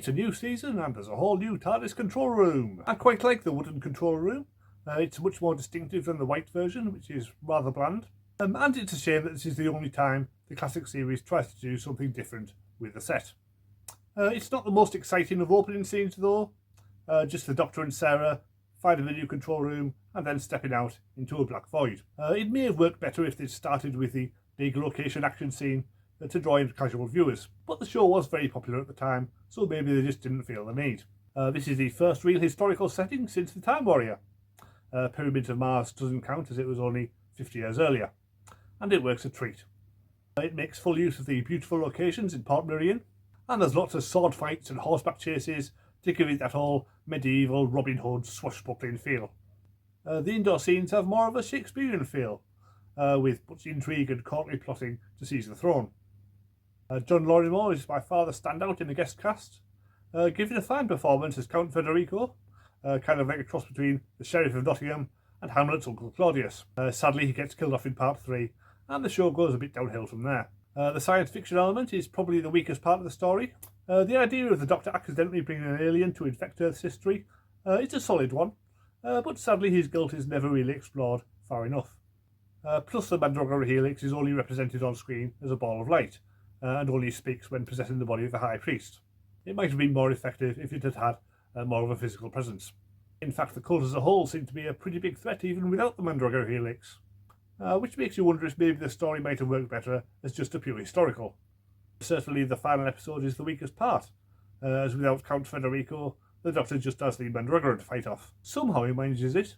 It's a new season and there's a whole new TARDIS control room. I quite like the wooden control room. It's much more distinctive than the white version, which is rather bland. And it's a shame that this is the only time the classic series tries to do something different with the set. It's not the most exciting of opening scenes though. Just the Doctor and Sarah finding the new control room and then stepping out into a black void. It may have worked better if they'd started with the big location action scene to draw in casual viewers, but the show was very popular at the time, so maybe they just didn't feel the need. This is the first real historical setting since the Time Warrior. Pyramids of Mars doesn't count as it was only 50 years earlier, and it works a treat. It makes full use of the beautiful locations in Port Meridian, and there's lots of sword fights and horseback chases to give it that whole medieval Robin Hood swashbuckling feel. The indoor scenes have more of a Shakespearean feel, with much intrigue and courtly plotting to seize the throne. John Lorrimore is by far the standout in the guest cast, giving a fine performance as Count Federico, kind of like a cross between the Sheriff of Nottingham and Hamlet's Uncle Claudius. Sadly, he gets killed off in part 3, and the show goes a bit downhill from there. The science fiction element is probably the weakest part of the story. The idea of the Doctor accidentally bringing an alien to infect Earth's history is a solid one, but sadly his guilt is never really explored far enough. Plus the Mandragora helix is only represented on screen as a ball of light, and only speaks when possessing the body of the High Priest. It might have been more effective if it had had more of a physical presence. In fact, the cult as a whole seemed to be a pretty big threat even without the Mandragora helix, which makes you wonder if maybe the story might have worked better as just a pure historical. Certainly the final episode is the weakest part, as without Count Federico, the Doctor just has the Mandragora to fight off. Somehow he manages it,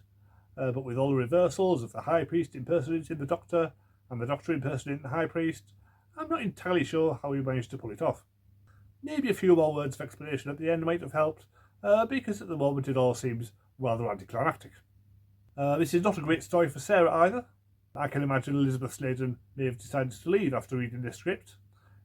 but with all the reversals of the High Priest impersonating the Doctor, and the Doctor impersonating the High Priest, I'm not entirely sure how he managed to pull it off. Maybe a few more words of explanation at the end might have helped, because at the moment it all seems rather anticlimactic. This is not a great story for Sarah either. I can imagine Elisabeth Sladen may have decided to leave after reading this script,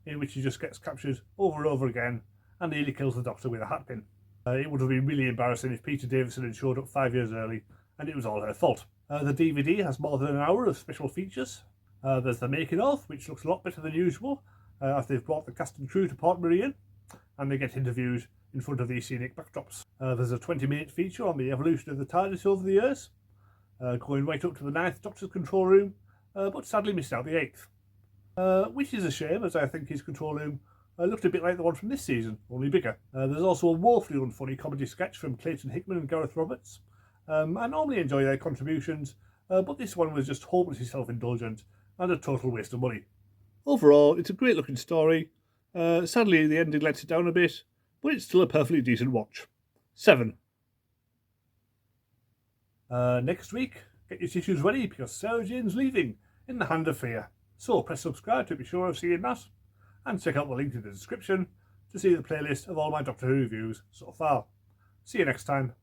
in which she just gets captured over and over again and nearly kills the Doctor with a hatpin. It would have been really embarrassing if Peter Davison had showed up 5 years early and it was all her fault. The DVD has more than an hour of special features. There's the making of, which looks a lot better than usual, as they've brought the cast and crew to Port Meridian and they get interviewed in front of these scenic backdrops. There's a 20-minute feature on the evolution of the TARDIS over the years, going right up to the 9th Doctor's control room, but sadly missed out the 8th. Which is a shame, as I think his control room looked a bit like the one from this season, only bigger. There's also a woefully unfunny comedy sketch from Clayton Hickman and Gareth Roberts. I normally enjoy their contributions, but this one was just hopelessly self-indulgent and a total waste of money. Overall, it's a great looking story. Sadly, the ending lets it down a bit, but it's still a perfectly decent watch. 7. Next week, get your tissues ready because Sarah Jane's leaving in the Hand of Fear. So press subscribe to be sure of seeing that, and check out the link in the description to see the playlist of all my Doctor Who reviews so far. See you next time.